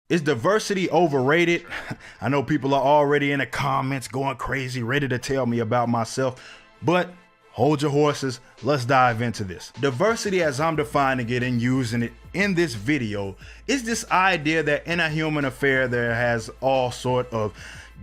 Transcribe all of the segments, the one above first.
Is diversity overrated? I know people are already in the comments going crazy, ready to tell me about myself, but hold your horses, let's dive into this. Diversity, as I'm defining it and using it in this video, is this idea that in a human affair there has all sort of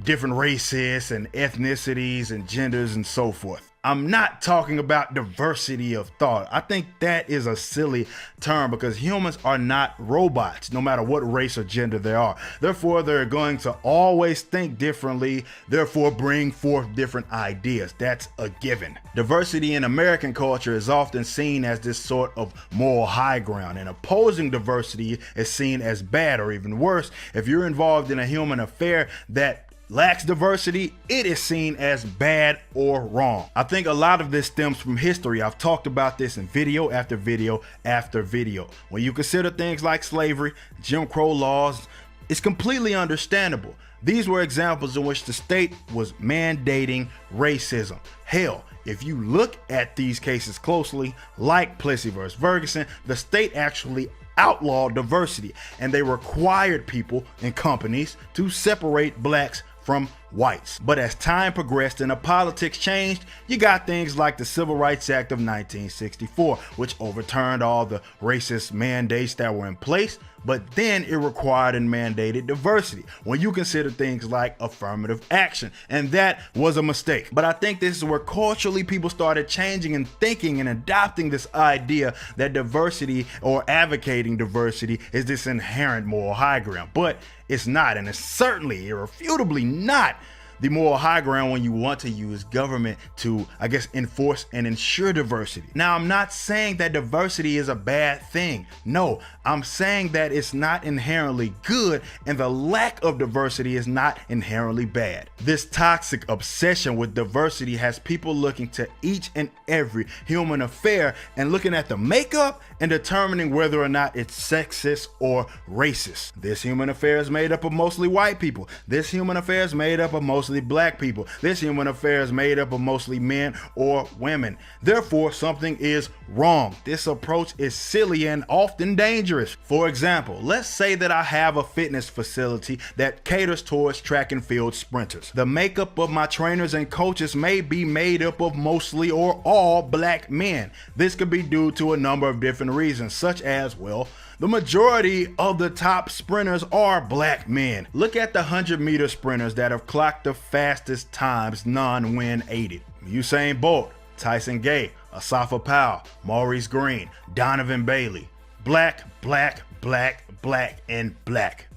different races and ethnicities and genders and so forth. I'm not talking about diversity of thought. I think that is a silly term because humans are not robots, no matter what race or gender they are. Therefore, they're going to always think differently, therefore bring forth different ideas. That's a given. Diversity in American culture is often seen as this sort of moral high ground, and opposing diversity is seen as bad, or even worse, if you're involved in a human affair that lacks diversity, it is seen as bad or wrong. I think a lot of this stems from history. I've talked about this in video after video after video. When you consider things like slavery, Jim Crow laws, it's completely understandable. These were examples in which the state was mandating racism. Hell, if you look at these cases closely, like Plessy versus Ferguson, the state actually outlawed diversity, and they required people and companies to separate blacks from whites. But as time progressed and the politics changed, you got things like the Civil Rights Act of 1964, which overturned all the racist mandates that were in place, but then it required and mandated diversity when you consider things like affirmative action, and that was a mistake. But I think this is where culturally people started changing and thinking and adopting this idea that diversity or advocating diversity is this inherent moral high ground, but it's not, and it's certainly irrefutably not the moral high ground when you want to use government to, I guess, enforce and ensure diversity. Now, I'm not saying that diversity is a bad thing. No, I'm saying that it's not inherently good, and the lack of diversity is not inherently bad. This toxic obsession with diversity has people looking to each and every human affair and looking at the makeup and determining whether or not it's sexist or racist. This human affair is made up of mostly white people. This human affair is made up of mostly black people. This human affair is made up of mostly men or women. Therefore, something is wrong. This approach is silly and often dangerous. For example, let's say that I have a fitness facility that caters towards track and field sprinters. The makeup of my trainers and coaches may be made up of mostly or all black men. This could be due to a number of different reasons, such as, well, the majority of the top sprinters are black men. Look at the 100-meter sprinters that have clocked the fastest times non-win aided. Usain Bolt, Tyson Gay, Asafa Powell, Maurice Green, Donovan Bailey. Black, black, black, black, and black.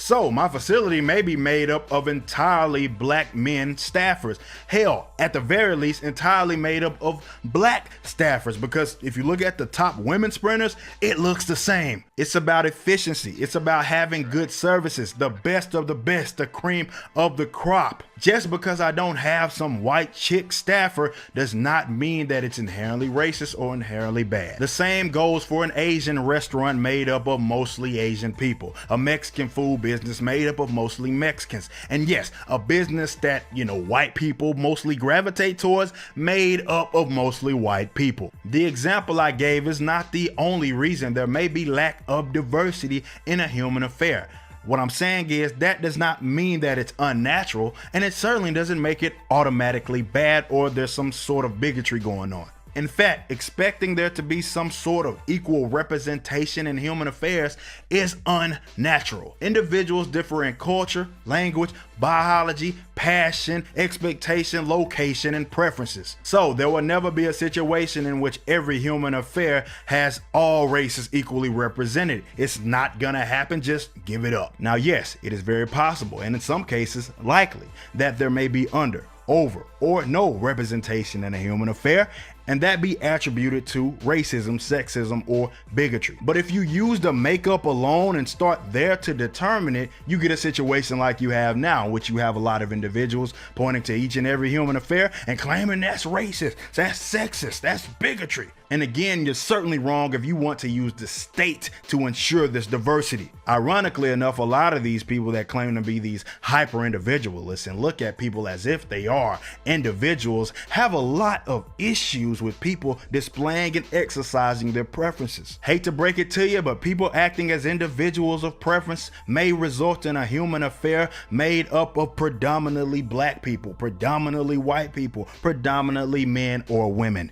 So my facility may be made up of entirely black men staffers. Hell, at the very least, entirely made up of black staffers, because if you look at the top women sprinters, it looks the same. It's about efficiency. It's about having good services, the best of the best, the cream of the crop. Just because I don't have some white chick staffer does not mean that it's inherently racist or inherently bad. The same goes for an Asian restaurant made up of mostly Asian people, a Mexican food business made up of mostly Mexicans, and yes, a business that, white people mostly gravitate towards made up of mostly white people. The example I gave is not the only reason there may be lack of diversity in a human affair. What I'm saying is that does not mean that it's unnatural, and it certainly doesn't make it automatically bad or there's some sort of bigotry going on. In fact, expecting there to be some sort of equal representation in human affairs is unnatural. Individuals differ in culture, language, biology, passion, expectation, location, and preferences. So there will never be a situation in which every human affair has all races equally represented. It's not gonna happen, just give it up. Now, yes, it is very possible, and in some cases likely, that there may be under, over, or no representation in a human affair, and that be attributed to racism, sexism, or bigotry. But if you use the makeup alone and start there to determine it, you get a situation like you have now, in which you have a lot of individuals pointing to each and every human affair and claiming that's racist, that's sexist, that's bigotry. And again, you're certainly wrong if you want to use the state to ensure this diversity. Ironically enough, a lot of these people that claim to be these hyper individualists and look at people as if they are individuals have a lot of issues confused with people displaying and exercising their preferences. Hate to break it to you, but people acting as individuals of preference may result in a human affair made up of predominantly black people, predominantly white people, predominantly men or women.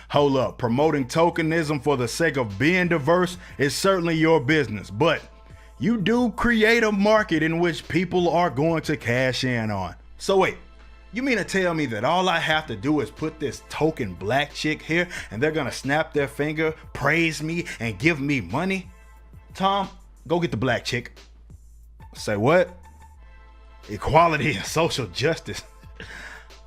Hold up, promoting tokenism for the sake of being diverse is certainly your business, but you do create a market in which people are going to cash in on. So wait, you mean to tell me that all I have to do is put this token black chick here and they're gonna snap their finger, praise me, and give me money? Tom, go get the black chick. Say what? Equality and social justice.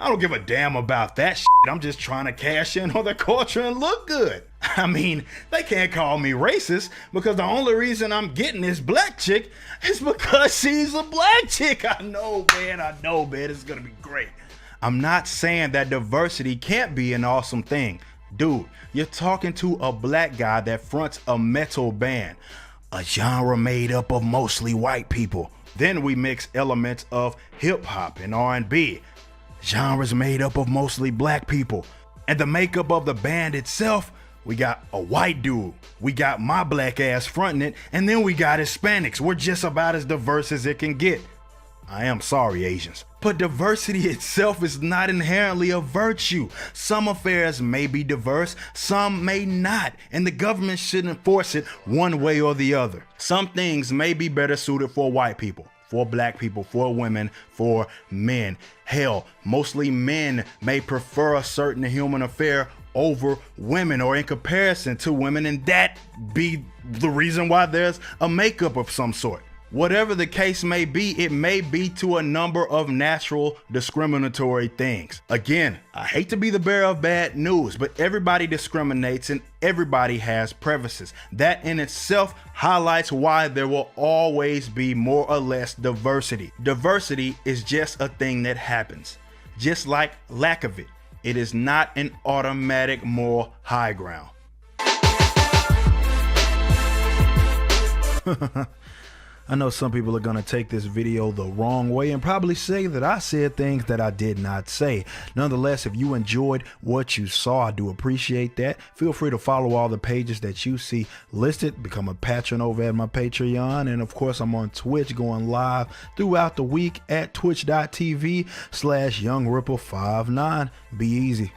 I don't give a damn about that shit. I'm just trying to cash in on the culture and look good. I mean, they can't call me racist because the only reason I'm getting this black chick is because she's a black chick. I know, man. It's gonna be great. I'm not saying that diversity can't be an awesome thing. Dude, you're talking to a black guy that fronts a metal band, a genre made up of mostly white people. Then we mix elements of hip hop and R&B, genres made up of mostly black people. And the makeup of the band itself, we got a white dude, we got my black ass fronting it, and then we got Hispanics. We're just about as diverse as it can get. I am sorry, Asians. But diversity itself is not inherently a virtue. Some affairs may be diverse, some may not, and the government shouldn't enforce it one way or the other. Some things may be better suited for white people, for black people, for women, for men. Hell, mostly men may prefer a certain human affair over women or in comparison to women, and that be the reason why there's a makeup of some sort. Whatever the case may be, it may be to a number of natural discriminatory things. Again, I hate to be the bearer of bad news, but everybody discriminates and everybody has preferences. That in itself highlights why there will always be more or less diversity. Diversity is just a thing that happens, just like lack of it. It is not an automatic moral high ground. I know some people are going to take this video the wrong way and probably say that I said things that I did not say. Nonetheless, if you enjoyed what you saw, I do appreciate that. Feel free to follow all the pages that you see listed, become a patron over at my Patreon, and of course I'm on Twitch going live throughout the week at twitch.tv/YoungRipple59. Be easy.